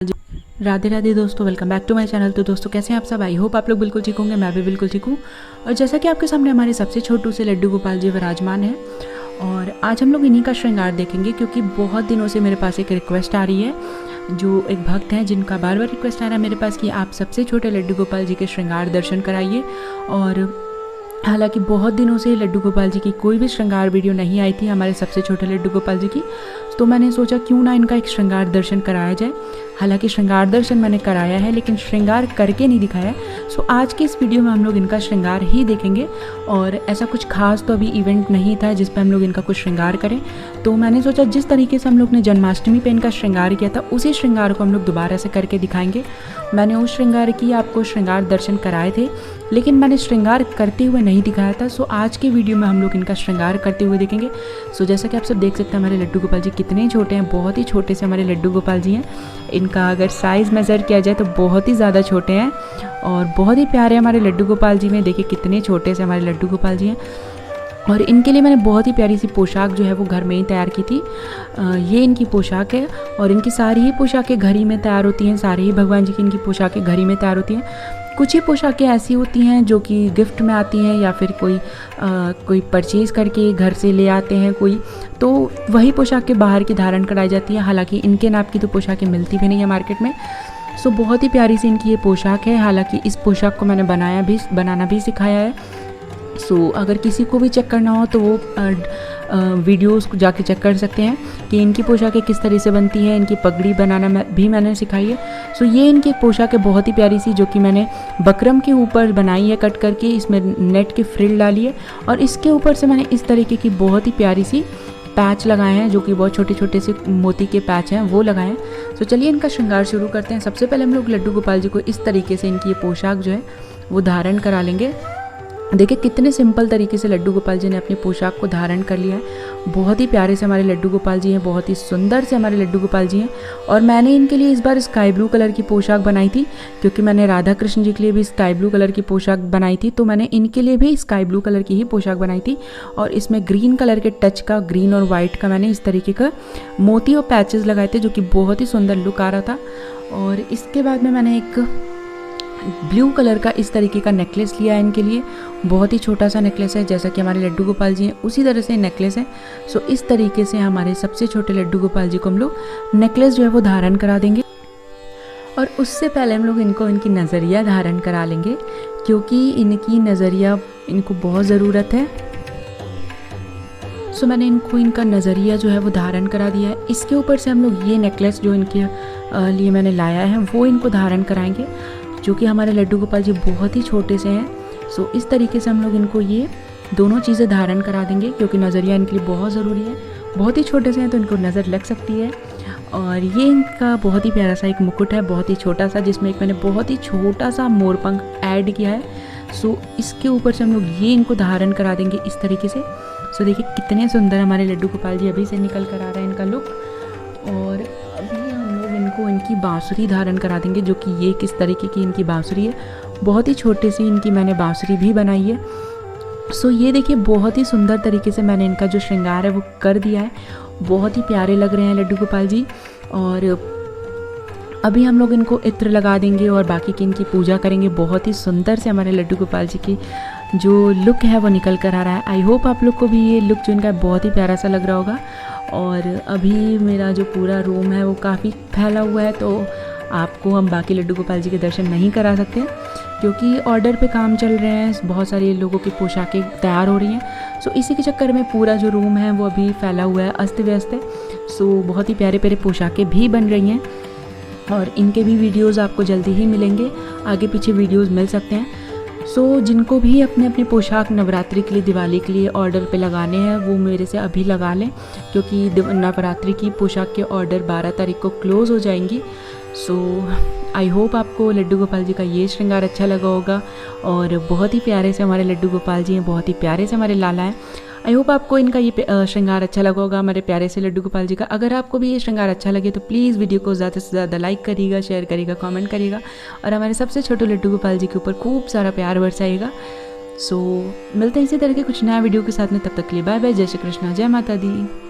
राधे राधे दोस्तों, welcome back to my channel. तो दोस्तों कैसे हैं आप सब? आई होप आप लोग बिल्कुल ठीक होंगे। मैं भी बिल्कुल ठीक हूँ। और जैसा कि आपके सामने हमारे सबसे छोटू से लड्डू गोपाल जी विराजमान है, और आज हम लोग इन्हीं का श्रृंगार देखेंगे, क्योंकि बहुत दिनों से मेरे पास एक रिक्वेस्ट आ रही है। जो एक भक्त हैं जिनका बार बार रिक्वेस्ट आ रहा है मेरे पास कि आप सबसे छोटे लड्डू गोपाल जी के श्रृंगार दर्शन कराइए। और हालांकि बहुत दिनों से लड्डू गोपाल जी की कोई भी श्रृंगार वीडियो नहीं आई थी हमारे सबसे छोटे लड्डू गोपाल जी की, तो मैंने सोचा क्यों ना इनका एक श्रृंगार दर्शन कराया जाए। हालांकि श्रृंगार दर्शन मैंने कराया है, लेकिन श्रृंगार करके नहीं दिखाया। सो आज के इस वीडियो में हम लोग इनका श्रृंगार ही देखेंगे। और ऐसा कुछ खास तो अभी इवेंट नहीं था जिस पे हम लोग इनका कुछ श्रृंगार करें, तो मैंने सोचा जिस तरीके से हम लोग ने जन्माष्टमी पे इनका श्रृंगार किया था, उसी श्रृंगार को हम लोग दोबारा से करके दिखाएंगे। मैंने उस श्रृंगार की आपको श्रृंगार दर्शन कराए थे, लेकिन मैंने श्रृंगार करते हुए नहीं दिखाया था। सो आज के वीडियो में हम लोग इनका श्रृंगार करते हुए देखेंगे। सो जैसा कि आप सब देख सकते हैं, हमारे लड्डू गोपाल जी कितने छोटे हैं, बहुत ही छोटे से हमारे लड्डू गोपाल जी हैं। इनका अगर साइज़ मेज़र किया जाए तो बहुत ही ज़्यादा छोटे हैं, और बहुत ही प्यारे हमारे लड्डू गोपाल जी में। देखिए कितने छोटे से हमारे लड्डू गोपाल जी हैं। और इनके लिए मैंने बहुत ही प्यारी सी पोशाक जो है वो घर में ही तैयार की थी। ये इनकी पोशाक है, और इनकी सारी ही पोशाकें घर ही में तैयार होती हैं। सारे ही भगवान जी की इनकी पोशाकें घर ही में तैयार होती हैं। कुछ ही पोशाकें ऐसी होती हैं जो कि गिफ्ट में आती हैं, या फिर कोई परचेज़ करके घर से ले आते हैं कोई, तो वही पोशाकें बाहर की धारण कराई जाती है। हालांकि इनके नाप की तो पोशाकें मिलती भी नहीं है मार्केट में। सो बहुत ही प्यारी सी इनकी ये पोशाक है। हालांकि इस पोशाक को मैंने बनाना भी सिखाया है। सो अगर किसी को भी चेक करना हो तो वो वीडियोस को जाके चेक कर सकते हैं कि इनकी पोशाकें किस तरह से बनती है। इनकी पगड़ी बनाना भी मैंने सिखाई है। सो ये इनकी पोशाकें बहुत ही प्यारी सी, जो कि मैंने बकरम के ऊपर बनाई है कट करके। इसमें नेट की फ्रिल डाली है, और इसके ऊपर से मैंने इस तरीके की बहुत ही प्यारी सी पैच लगाए हैं, जो कि बहुत छोटे छोटे से मोती के पैच हैं, वो लगाए हैं। तो चलिए इनका श्रृंगार शुरू करते हैं। सबसे पहले हम लोग लड्डू गोपाल जी को इस तरीके से इनकी ये पोशाक जो है वो धारण करा लेंगे। देखिए कितने सिंपल तरीके से लड्डू गोपाल जी ने अपनी पोशाक को धारण कर लिया है। बहुत ही प्यारे से हमारे लड्डू गोपाल जी हैं, बहुत ही सुंदर से हमारे लड्डू गोपाल जी हैं। और मैंने इनके लिए इस बार स्काई ब्लू कलर की पोशाक बनाई थी, क्योंकि मैंने राधा कृष्ण जी के लिए भी स्काई ब्लू कलर की पोशाक बनाई थी, तो मैंने इनके लिए भी स्काई ब्लू कलर की ही पोशाक बनाई थी। और इसमें ग्रीन कलर के टच का, ग्रीन और वाइट का मैंने इस तरीके का मोती और पैचेस लगाए थे, जो कि बहुत ही सुंदर लुक आ रहा था। और इसके बाद में मैंने एक ब्लू कलर का इस तरीके का नेकलेस लिया है इनके लिए। बहुत ही छोटा सा नेकलेस है, जैसा कि हमारे लड्डू गोपाल जी हैं उसी तरह से नेकलेस है। सो इस तरीके से हमारे सबसे छोटे लड्डू गोपाल जी को हम लोग नेकलेस जो है वो धारण करा देंगे। और उससे पहले हम लोग इनको इनकी नज़रिया धारण करा लेंगे, क्योंकि इनकी नज़रिया इनको बहुत ज़रूरत है। सो मैंने इनको इनका नज़रिया जो है वो धारण करा दिया है। इसके ऊपर से हम लोग ये नेकलेस जो इनके लिए मैंने लाया है वो इनको धारण कराएंगे, जो कि हमारे लड्डू गोपाल जी बहुत ही छोटे से हैं। सो इस तरीके से हम लोग इनको ये दोनों चीज़ें धारण करा देंगे, क्योंकि नज़रिया इनके लिए बहुत ज़रूरी है। बहुत ही छोटे से हैं तो इनको नज़र लग सकती है। और ये इनका बहुत ही प्यारा सा एक मुकुट है, बहुत ही छोटा सा, जिसमें एक मैंने बहुत ही छोटा सा मोरपंख ऐड किया है। सो इसके ऊपर से हम लोग ये इनको धारण करा देंगे इस तरीके से। सो देखिए कितने सुंदर हमारे लड्डू गोपाल जी अभी से निकल कर आ रहा है इनका लुक। और अभी हम लोग इनको इनकी बांसुरी धारण करा देंगे, जो कि ये किस तरीके की इनकी बांसुरी है। बहुत ही छोटे से इनकी मैंने बांसुरी भी बनाई है। सो ये देखिए बहुत ही सुंदर तरीके से मैंने इनका जो श्रृंगार है वो कर दिया है। बहुत ही प्यारे लग रहे हैं लड्डू गोपाल जी। और अभी हम लोग इनको इत्र लगा देंगे और बाकी की इनकी पूजा करेंगे। बहुत ही सुंदर से हमारे लड्डू गोपाल जी की जो लुक है वो निकल कर आ रहा है। आई होप आप लोग को भी ये लुक जो इनका बहुत ही प्यारा सा लग रहा होगा। और अभी मेरा जो पूरा रूम है वो काफ़ी फैला हुआ है, तो आपको हम बाकी लड्डू गोपाल जी के दर्शन नहीं करा सकते, क्योंकि ऑर्डर पे काम चल रहे हैं। बहुत सारे लोगों की पोशाकें तैयार हो रही हैं। सो इसी के चक्कर में पूरा जो रूम है वो अभी फैला हुआ है, अस्त व्यस्त है। सो बहुत ही प्यारे प्यारे पोशाकें भी बन रही हैं, और इनके भी वीडियोज़ आपको जल्दी ही मिलेंगे। आगे पीछे वीडियोज़ मिल सकते हैं। सो जिनको भी अपने अपने पोशाक नवरात्रि के लिए, दिवाली के लिए ऑर्डर पे लगाने हैं, वो मेरे से अभी लगा लें, क्योंकि नवरात्रि की पोशाक के ऑर्डर 12 तारीख को क्लोज़ हो जाएंगी। सो आई होप आपको लड्डू गोपाल जी का ये श्रृंगार अच्छा लगा होगा। और बहुत ही प्यारे से हमारे लड्डू गोपाल जी हैं, बहुत ही प्यारे से हमारे लाला हैं। आई होप आपको इनका ये श्रृंगार अच्छा लगा होगा, हमारे प्यारे से लड्डू गोपाल जी का। अगर आपको भी ये श्रृंगार अच्छा लगे तो प्लीज़ वीडियो को ज़्यादा से ज़्यादा लाइक करिएगा, शेयर करिएगा, कमेंट करिएगा, और हमारे सबसे छोटे लड्डू गोपाल जी के ऊपर खूब सारा प्यार बरसाइएगा। सो मिलते हैं इसी तरह के कुछ नया वीडियो के साथ में। तब तक के लिए बाय बाय, जय श्री कृष्णा, जय माता दी।